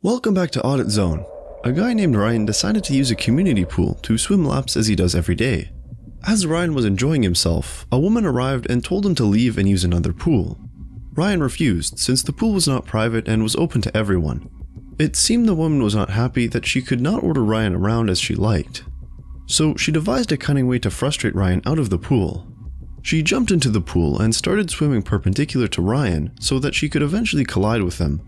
Welcome back to Audit Zone. A guy named Ryan decided to use a community pool to swim laps as he does every day. As Ryan was enjoying himself, a woman arrived and told him to leave and use another pool. Ryan refused since the pool was not private and was open to everyone. It seemed the woman was not happy that she could not order Ryan around as she liked. So she devised a cunning way to frustrate Ryan out of the pool. She jumped into the pool and started swimming perpendicular to Ryan so that she could eventually collide with him.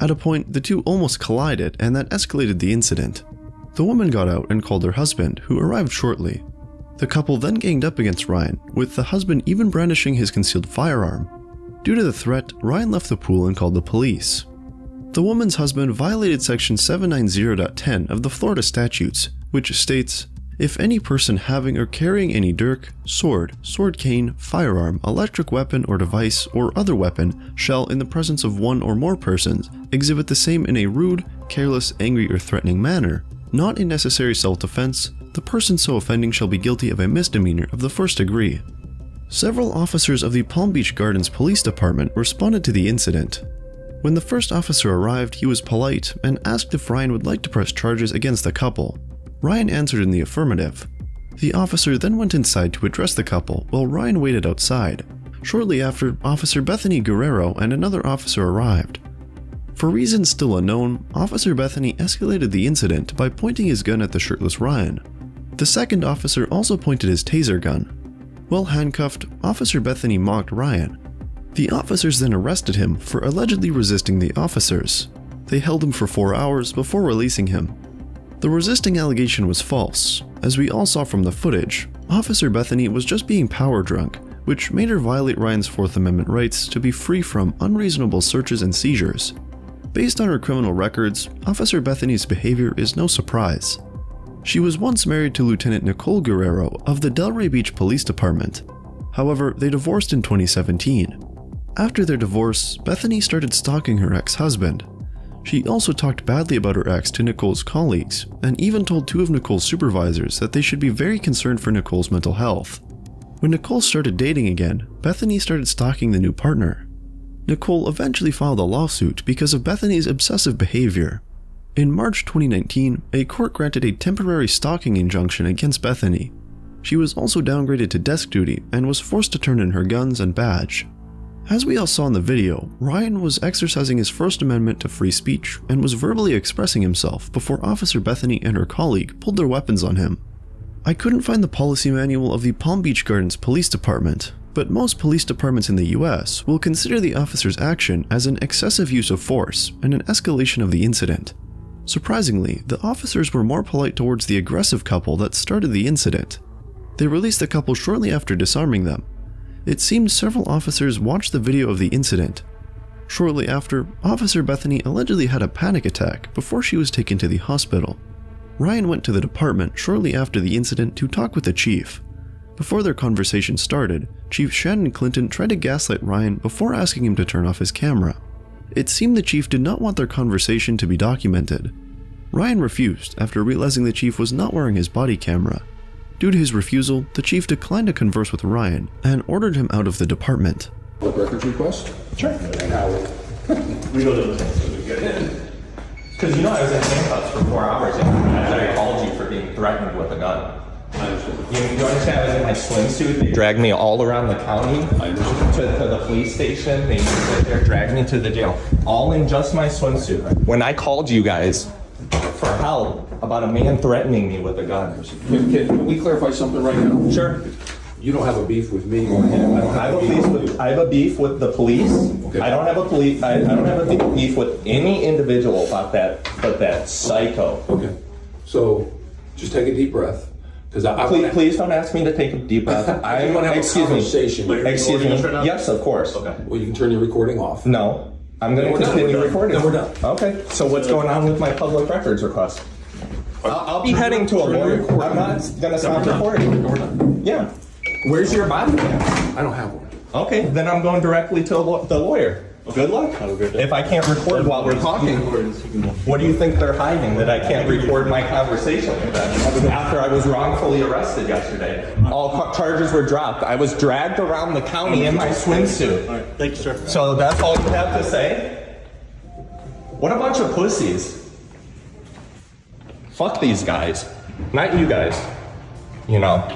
At a point, the two almost collided and that escalated the incident. The woman got out and called her husband, who arrived shortly. The couple then ganged up against Ryan, with the husband even brandishing his concealed firearm. Due to the threat, Ryan left the pool and called the police. The woman's husband violated section 790.10 of the Florida statutes, which states, "If any person having or carrying any dirk, sword, sword cane, firearm, electric weapon or device, or other weapon, shall, in the presence of one or more persons, exhibit the same in a rude, careless, angry, or threatening manner, not in necessary self-defense, the person so offending shall be guilty of a misdemeanor of the first degree." Several officers of the Palm Beach Gardens Police Department responded to the incident. When the first officer arrived, he was polite and asked if Ryan would like to press charges against the couple. Ryan answered in the affirmative. The officer then went inside to address the couple while Ryan waited outside. Shortly after, Officer Bethany Guerrero and another officer arrived. For reasons still unknown, Officer Bethany escalated the incident by pointing his gun at the shirtless Ryan. The second officer also pointed his taser gun. While handcuffed, Officer Bethany mocked Ryan. The officers then arrested him for allegedly resisting the officers. They held him for 4 hours before releasing him. The resisting allegation was false. As we all saw from the footage, Officer Bethany was just being power drunk, which made her violate Ryan's Fourth Amendment rights to be free from unreasonable searches and seizures. Based on her criminal records, Officer Bethany's behavior is no surprise. She was once married to Lieutenant Nicole Guerrero of the Delray Beach Police Department. However, they divorced in 2017. After their divorce, Bethany started stalking her ex-husband. She also talked badly about her ex to Nicole's colleagues, and even told 2 of Nicole's supervisors that they should be very concerned for Nicole's mental health. When Nicole started dating again, Bethany started stalking the new partner. Nicole eventually filed a lawsuit because of Bethany's obsessive behavior. In March 2019, a court granted a temporary stalking injunction against Bethany. She was also downgraded to desk duty and was forced to turn in her guns and badge. As we all saw in the video, Ryan was exercising his First Amendment to free speech and was verbally expressing himself before Officer Bethany and her colleague pulled their weapons on him. I couldn't find the policy manual of the Palm Beach Gardens Police Department, but most police departments in the US will consider the officer's action as an excessive use of force and an escalation of the incident. Surprisingly, the officers were more polite towards the aggressive couple that started the incident. They released the couple shortly after disarming them. It seems several officers watched the video of the incident. Shortly after, Officer Bethany allegedly had a panic attack before she was taken to the hospital. Ryan went to the department shortly after the incident to talk with the chief. Before their conversation started, Chief Shannon Clinton tried to gaslight Ryan before asking him to turn off his camera. It seemed the chief did not want their conversation to be documented. Ryan refused after realizing the chief was not wearing his body camera. Due to his refusal, the chief declined to converse with Ryan and ordered him out of the department. What records request? Sure. And how? We go to the things that we get in. Because you know I was in handcuffs for 4 hours after I called you for being threatened with a gun. I understand. You understand I was in my swimsuit? They dragged me all around the county I understand. to the police station. They dragged me to the jail. All in just my swimsuit. When I called you guys for help about a man threatening me with a gun. Can we clarify something right now? Sure. You don't have a beef with me or him. I don't I have have a beef with you. I have a beef with the police. Okay. I don't have a beef with any individual but that psycho. Okay. So just take a deep breath. Because Please don't ask me to take a deep breath. I want to have a conversation. Excuse me. Yes, of course. Okay. Well, you can turn your recording off. No, I'm going to We're done. continue We're done. recording. Then we're done. Okay. So what's going on with my public records request? I'll be heading to a Turn your lawyer. recording. I'm not going to stop recording. We're done. Yeah. Where's your body cam? I don't have one. Okay, then I'm going directly to the lawyer. Good luck. Have a good day. If I can't record while we're talking, what do you think they're hiding? That I can't record my conversation with them after I was wrongfully arrested yesterday? All charges were dropped. I was dragged around the county in my swimsuit. All right, thank you, sir. So that's all you have to say? What a bunch of pussies. Fuck these guys. Not you guys. You know.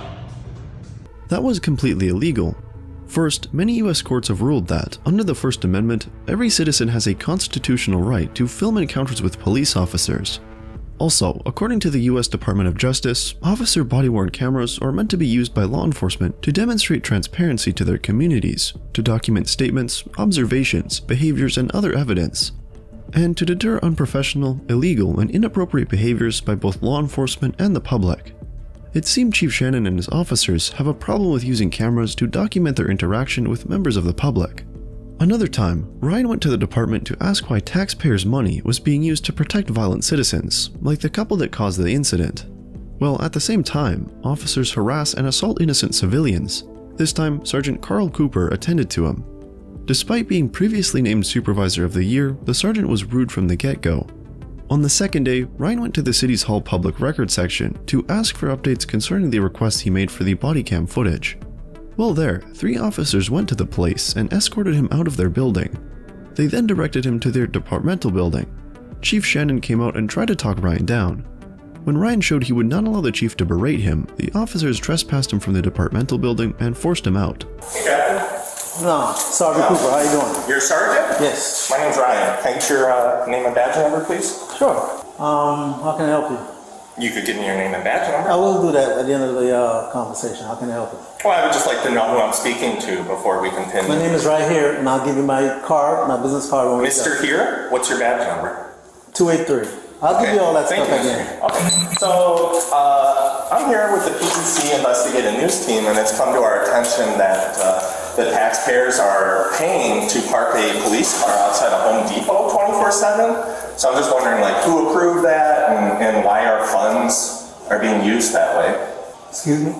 That was completely illegal. First, many US courts have ruled that, under the First Amendment, every citizen has a constitutional right to film encounters with police officers. Also, according to the US Department of Justice, officer body-worn cameras are meant to be used by law enforcement to demonstrate transparency to their communities, to document statements, observations, behaviors, and other evidence, and to deter unprofessional, illegal, and inappropriate behaviors by both law enforcement and the public. It seemed Chief Shannon and his officers have a problem with using cameras to document their interaction with members of the public. Another time, Ryan went to the department to ask why taxpayers' money was being used to protect violent citizens, like the couple that caused the incident. Well, at the same time, officers harass and assault innocent civilians. This time, Sergeant Carl Cooper attended to him. Despite being previously named Supervisor of the Year, the sergeant was rude from the get-go. On the second day, Ryan went to the City's Hall Public Records section to ask for updates concerning the request he made for the body cam footage. While there, 3 officers went to the place and escorted him out of their building. They then directed him to their departmental building. Chief Shannon came out and tried to talk Ryan down. When Ryan showed he would not allow the chief to berate him, the officers trespassed him from the departmental building and forced him out. Hey, Captain. No, Sergeant Cooper, how you doing? You're a sergeant? Yes. My name's Ryan. Can I get your name and badge number, please? Sure. How can I help you? You could give me your name and badge number. I will do that at the end of the conversation. How can I help you? Well, I would just like to know who I'm speaking to before we continue. My name is right here, and I'll give you my card, my business card. When Mr. Here, what's your badge number? 283. I'll give you all that stuff again. Okay. So, I'm here with the PCC Investigative News Team, and it's come to our attention that the taxpayers are paying to park a police car outside of Home Depot 24/7. So I'm just wondering, like, who approved that and why our funds are being used that way? Excuse me?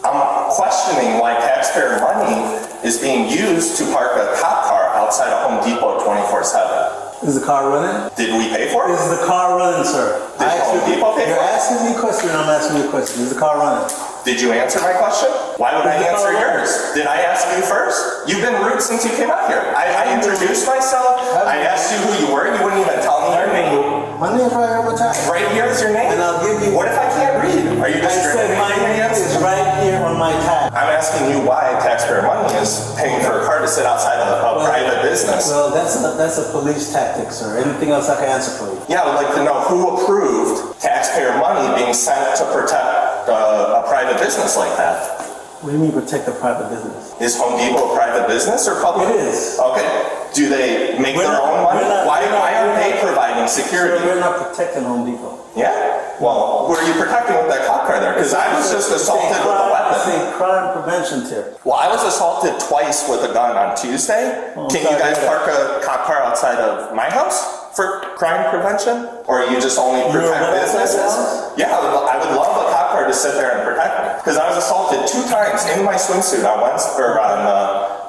I'm questioning why taxpayer money is being used to park a cop car outside of Home Depot 24/7. Is the car running? Did we pay for it? Is the car running, sir? Did Home Depot pay for it? You're asking me a question, I'm asking you a question. Is the car running? Did you answer my question? Why would I answer yours? Did I ask you first? You've been rude since you came out here. I introduced myself. I asked you who you were. You wouldn't even tell me your name. My name is right here on my tag. Right here is your name? And I'll give you... What if I can't read? Are you I said my discriminating name against is me? right here on my tag. I'm asking you why taxpayer money is paying for a car to sit outside of a private business. Well, that's a police tactic, sir. Anything else I can answer for you? Yeah, I would like to know who approved taxpayer money being sent to protect a private business like that. What do you mean protect a private business? Is Home Depot a private business or public? It is. Okay. Do they make their own money? Why aren't they providing security? Sir, we're not protecting Home Depot. Yeah? Well, who are you protecting with that cop car there? Because I was just assaulted with a weapon. It's a crime prevention tip. Well, I was assaulted twice with a gun on Tuesday. Can you guys park a cop car outside of my house for crime prevention? Or you just only protect businesses? Yeah, I would love a cop car to sit there and protect me. Because I was assaulted 2 times in my swimsuit on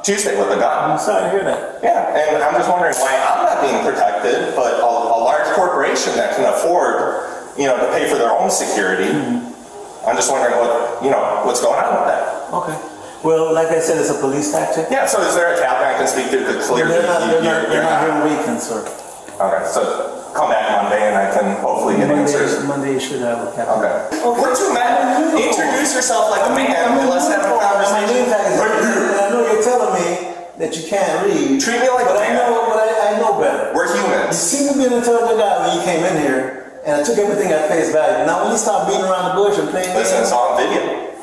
Tuesday with a gun. I'm sorry to hear that. Yeah, and I'm just wondering why I'm not being protected, but a large corporation that can afford, to pay for their own security. I'm just wondering what's going on with that. Okay. Well, like I said, it's a police tactic. Yeah, so is there a captain I can speak to clearly? They're not here on weekends, sir. Okay, so come back Monday and I can hopefully get answers. Monday you should have a captain. Okay. We're 2 men. Introduce yourself like a man and let's have a conversation. I know you're telling me that you can't read. Treat me like a man. I know better. We're You humans. seem to be an intelligent guy when you came in here, and I took everything at face value. Now when you start beating around the bush and playing Listen, it's on video.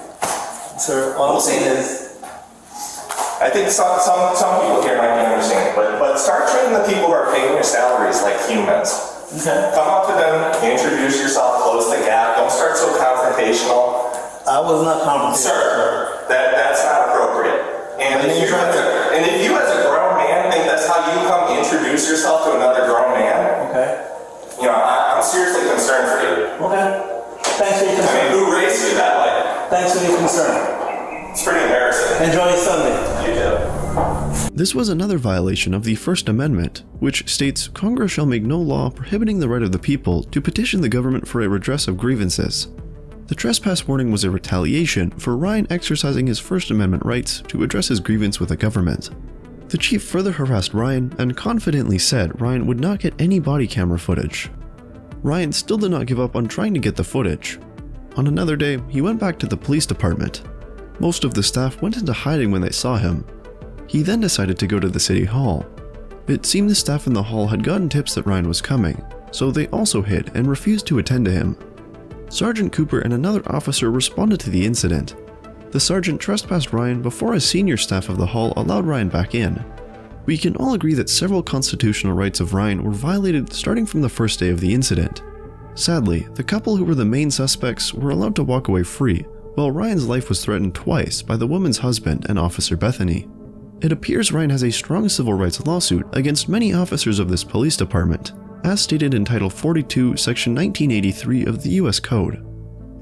sir, all I'm saying is, I think some people here might be understanding, but start treating the people who are paying your salaries like humans. okay. Come up to them, introduce yourself, close the gap. Don't start so confrontational. I was not confrontational. Sir, that's not appropriate. And if you as a grown man think that's how you come introduce yourself to another grown man, Okay. I'm seriously concerned for you. Okay. Thanks for your I concern. mean, who raised you that way? Thanks for your concern. It's pretty embarrassing. Enjoy your Sunday. You do. This was another violation of the First Amendment, which states Congress shall make no law prohibiting the right of the people to petition the government for a redress of grievances. The trespass warning was a retaliation for Ryan exercising his First Amendment rights to address his grievance with the government. The chief further harassed Ryan and confidently said Ryan would not get any body camera footage. Ryan still did not give up on trying to get the footage. On another day, he went back to the police department. Most of the staff went into hiding when they saw him. He then decided to go to the city hall. It seemed the staff in the hall had gotten tips that Ryan was coming, so they also hid and refused to attend to him. Sergeant Cooper and another officer responded to the incident. The sergeant trespassed Ryan before a senior staff of the hall allowed Ryan back in. We can all agree that several constitutional rights of Ryan were violated starting from the first day of the incident. Sadly, the couple who were the main suspects were allowed to walk away free, while Ryan's life was threatened twice by the woman's husband and Officer Bethany. It appears Ryan has a strong civil rights lawsuit against many officers of this police department, as stated in Title 42, Section 1983 of the US Code.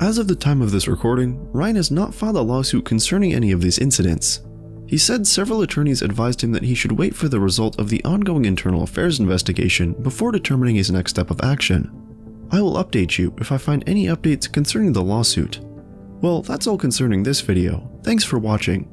As of the time of this recording, Ryan has not filed a lawsuit concerning any of these incidents. He said several attorneys advised him that he should wait for the result of the ongoing internal affairs investigation before determining his next step of action. I will update you if I find any updates concerning the lawsuit. Well, that's all concerning this video. Thanks for watching.